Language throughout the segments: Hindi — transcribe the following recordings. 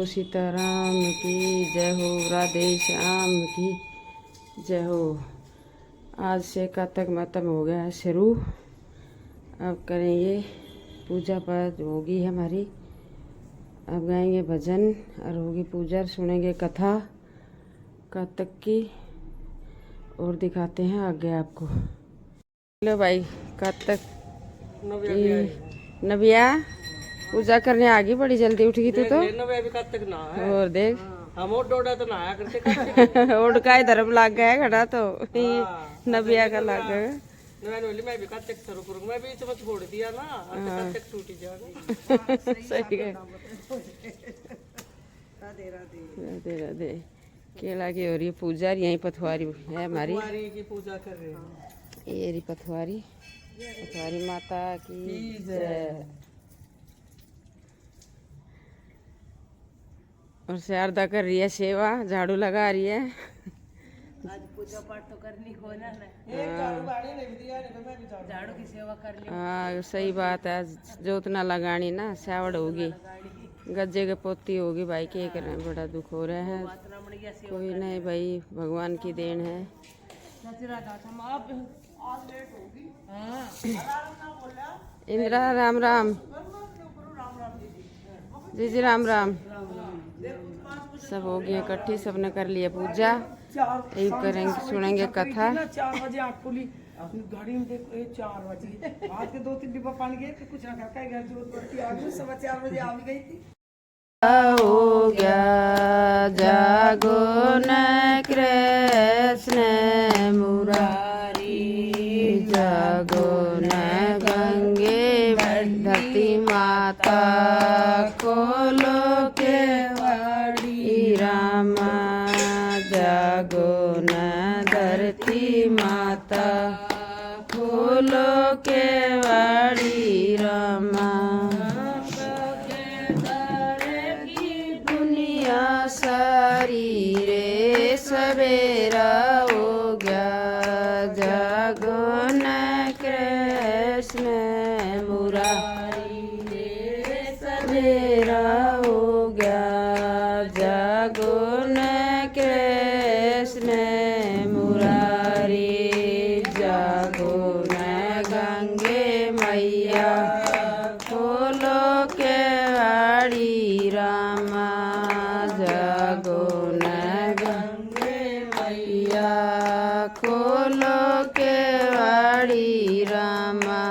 सीताराम की जय हो, राधे श्याम की जय हो। आज से कथक मतम हो गया है शुरू। अब करेंगे पूजा पाठ, होगी हमारी। अब गाएंगे भजन और होगी पूजा, सुनेंगे कथा कथक की और दिखाते हैं आगे आपको। हेलो भाई, कथक की नबिया पूजा करने आ गई, बड़ी जल्दी उठ गई तू तो। और देख हम डोडा तो नहाया करते ओड का धर्म लाग गया है खड़ा तो नबिया का लाग गया। मैं भी कथक शुरू करूंगा, मैं भी इसमें छोड़ दिया ना, कथक टूट जाएगा। सही है। राधे राधे। केला की हो रही है पूजा, यही पथवारी है हमारी की पूजा कर रहे हैं। ये रही पथवारी, पथवारी माता की जय। और शारदा कर रही है सेवा, झाड़ू लगा रही है। आज पूजा पाठ तो करनी को ना, झाड़ू की सेवा कर ली। हाँ सही बात है, जोत ना लगानी ना, सावड़ होगी, गज्जे के पोती होगी भाई। क्या करें, बड़ा दुख हो रहा है। कोई नहीं भाई, भगवान की देन है। इंदिरा राम राम जी जी राम राम। सब हो गई इकट्ठी, सबने कर लिया पूजा। यही करेंगे, सुनेंगे कथा। 4 बजे आँख खुली, घड़ी में देखो 4 बजे। आज के 2-3 डिब्बा पानी गए, कुछ ना खा के घर जोत पड़ती आ गई। 4:15 बजे आ भी गई थी। हो गया जागो न कृष्ण मुरारी, जागो न गंगे धरती माता, खोलो के वाड़ी रामा, जागो न धरती माता, खोलो के वाड़ी रामा। सारी रे सवेरा हो गया, जागो न कृष्ण मुरारी, रे सवेरा हो गया, जागो न कृष्ण मुरारी, जागो न गंगे मैया, खोलो के वाड़ी रामा, जागो न गंगे मैया, खोलो के वाड़ी रामा।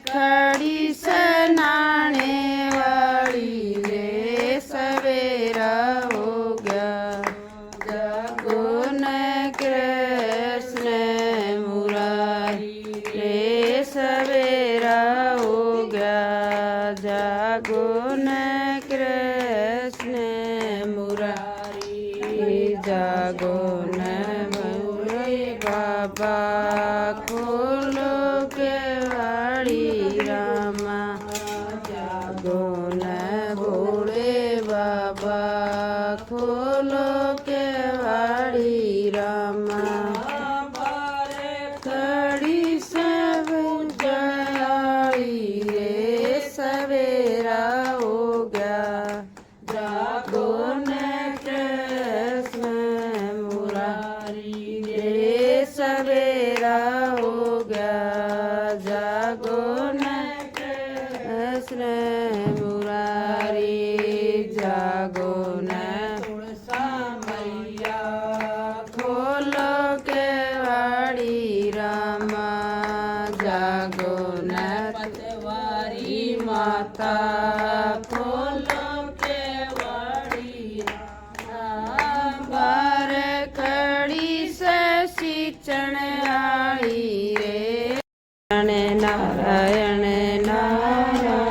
खड़ी सनाने वाली रे सवेरा हो गया, जागो न कृष्ण मुरारी, रे सवेरा हो गया, जागो न कृष्ण मुरारी, जागो न मुरारी बाबा, खोलो के वाड़ी रामा, जागो न भोले बाबा, खोलो के वाड़ी रामा। खड़ी सब जलाई रे सवेरा हो गया, जागो न कृष्ण मुरारी, रे सवेरा हो गया, जागो न कृष्ण मुरारी, जागो न तुलसा मैया, खोलो के वाड़ी रामा, जागो न पतवारी माता, खोलो के वाड़ी रामा। बार खड़ी से सींचण आई रे, नारायण नारायण नारायण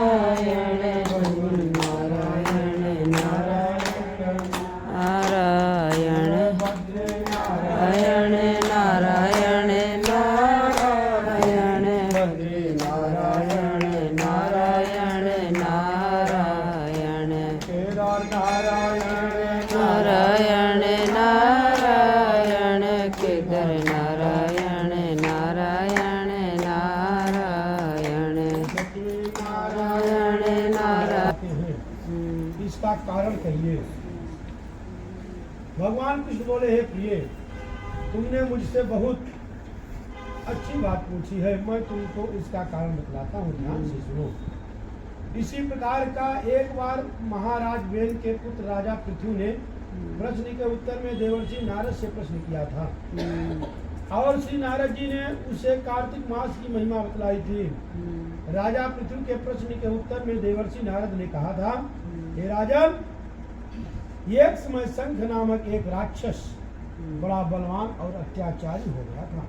नारायण नारायण नारायण नारायण नारायण नारायण नारायण नारायण नारायण नारायण किधर नारायण नारायण नारायण इसका कारण कहिए। भगवान कृष्ण बोले, हे प्रिय, तुमने मुझसे बहुत अच्छी बात पूछी है, मैं तुमको इसका कारण बतलाता हूँ, ध्यान से सुनो। इसी प्रकार का एक बार महाराज वेद के पुत्र राजा पृथु ने प्रश्न के उत्तर में देवर्षि नारद से प्रश्न किया था, और श्री नारद जी ने उसे कार्तिक मास की महिमा बतलाई थी। राजा पृथु के प्रश्न के उत्तर में देवर्षि नारद ने कहा था, हे राजन, एक समय शंख नामक एक राक्षस बड़ा बलवान और अत्याचारी हो गया था।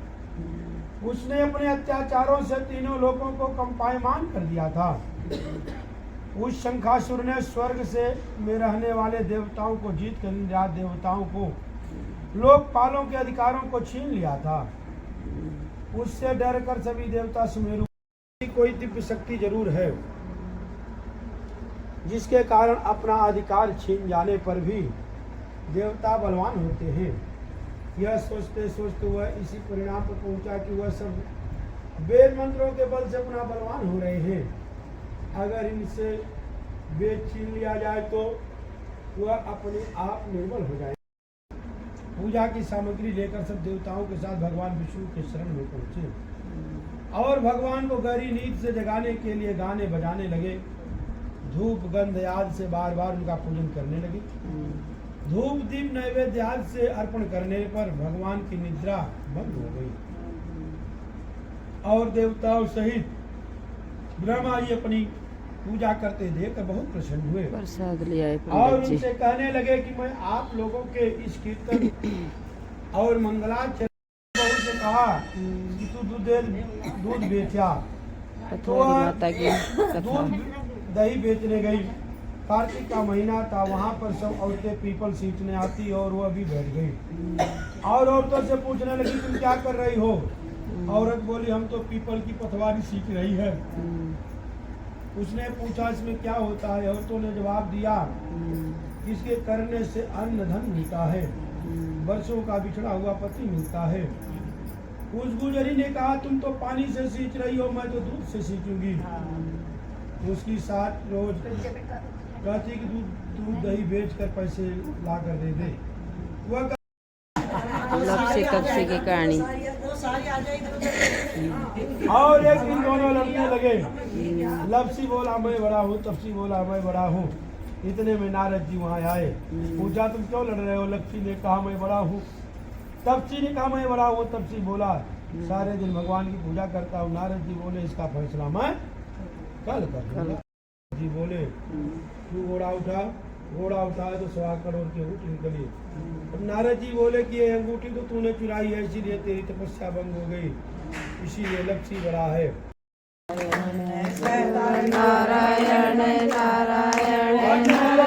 उसने अपने अत्याचारों से तीनों लोगों को कंपायमान कर दिया था। उस शंखासुर ने स्वर्ग से में रहने वाले देवताओं को जीत कर इंद्राज देवताओं को लोकपालों के अधिकारों को छीन लिया था। उससे डरकर सभी देवता सुमेरु कोई दिव्य शक्ति जरूर है, जिसके कारण अपना अधिकार छीन जाने पर भी देवता बलवान होते हैं। यह सोचते सोचते वह इसी परिणाम पर पहुंचा कि वह सब वेद मंत्रों के बल से अपना बलवान हो रहे हैं। अगर इनसे वेद छीन लिया जाए तो वह अपने आप निर्बल हो जाए। पूजा की सामग्री लेकर सब देवताओं के साथ भगवान विष्णु के शरण में पहुंचे और भगवान को गहरी नींद से जगाने के लिए गाने बजाने लगे। धूप गंध आदि से बार बार उनका पूजन करने लगे। धूप दीप नैवेद्य आदि से अर्पण करने पर भगवान की निद्रा भंग हो गई और देवताओं सहित ब्रह्मा जी अपनी पूजा करते देखकर बहुत प्रसन्न हुए। प्रसाद लिया है और पंडित जी। उनसे कहने लगे कि मैं आप लोगों के इस कीर्तन और मंगलाचरण बहू से कहा कि तू दूध बेचा, तो अथवा माता की कथा। दूध दही बेचने गई। कार्तिक का महीना था, वहाँ पर सब औरतें पीपल सींचने आती और वो अभी बैठ गई और औरतों से पूछने लगी, तुम क्या कर रही हो? औरत बोली, हम तो पीपल की पतवारी सींच रही है। उसने पूछा, इसमें क्या होता है? औरतों ने जवाब दिया, इसके करने से अन्न धन मिलता है, वर्षों का बिछड़ा हुआ पति मिलता है। उस गुजरी ने कहा, तुम तो पानी से सींच रही हो, मैं तो दूध से सींचूंगी। उसकी साथ रोज कहती कि दूध दही बेच कर पैसे ला कर दे दे। वह लपसी कपसी की कहानी। और एक दिन दोनों लड़ने लगे। लपसी बोला मैं बड़ा हूँ, तपसी बोला मैं बड़ा हूँ। इतने में नारद जी वहाँ आए। पूछा, तुम क्यों लड़ रहे हो? लपसी ने कहा, मैं बड़ा हूँ। तपसी ने कहा, मैं बड़ा हूँ। तपसी बोला, सारे दिन भगवान की पूजा करता हूँ। नारद जी बोले, इसका फैसला मैं कल कर दूंगा। जी बोले, तू घोड़ा उठाया तो 1.25 करोड़ की अंगूठी निकली। अब नारद जी बोले कि ये अंगूठी तो तूने चुराई है, इसीलिए तेरी तपस्या भंग हो गई, इसीलिए लपसी बड़ा है। नारायण नारायण नारायण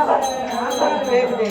देख दे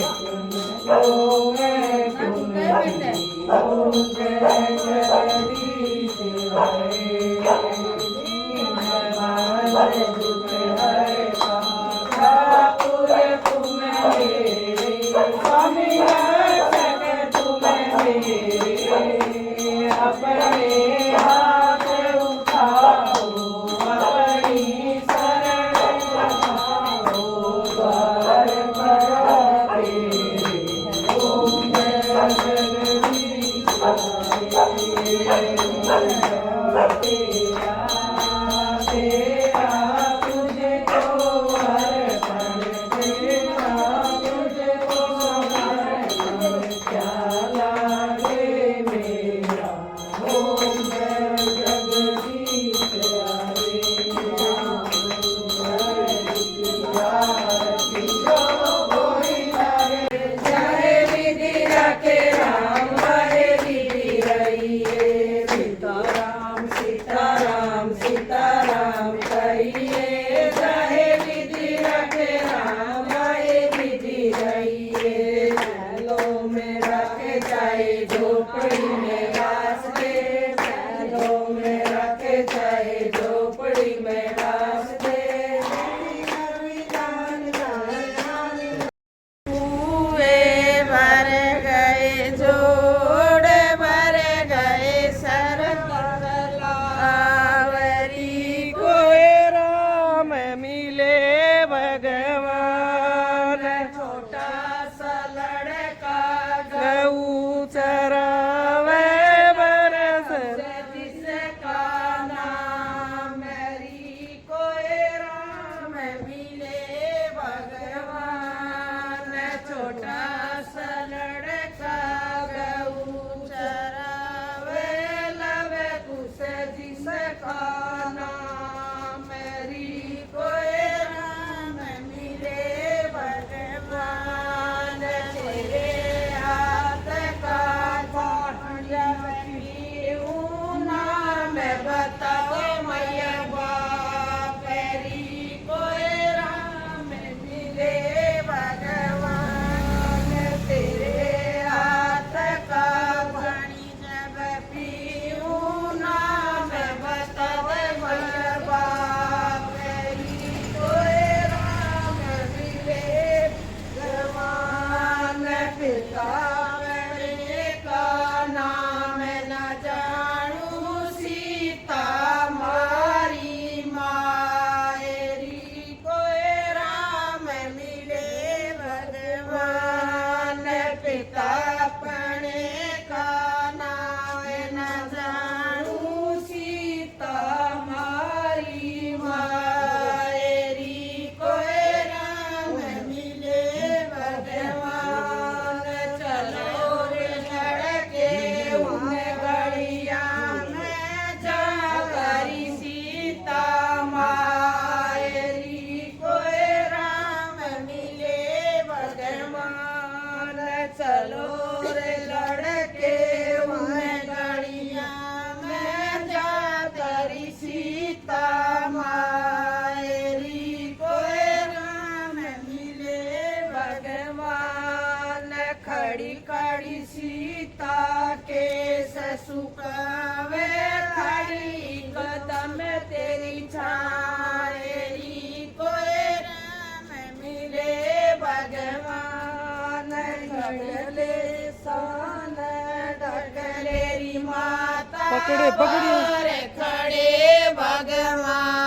सुकावे खड़ी कदम तेरी छाएरी कोई राम मिले भगवान ढकले सान ढकलेरी माता पकड़े खड़े भगवान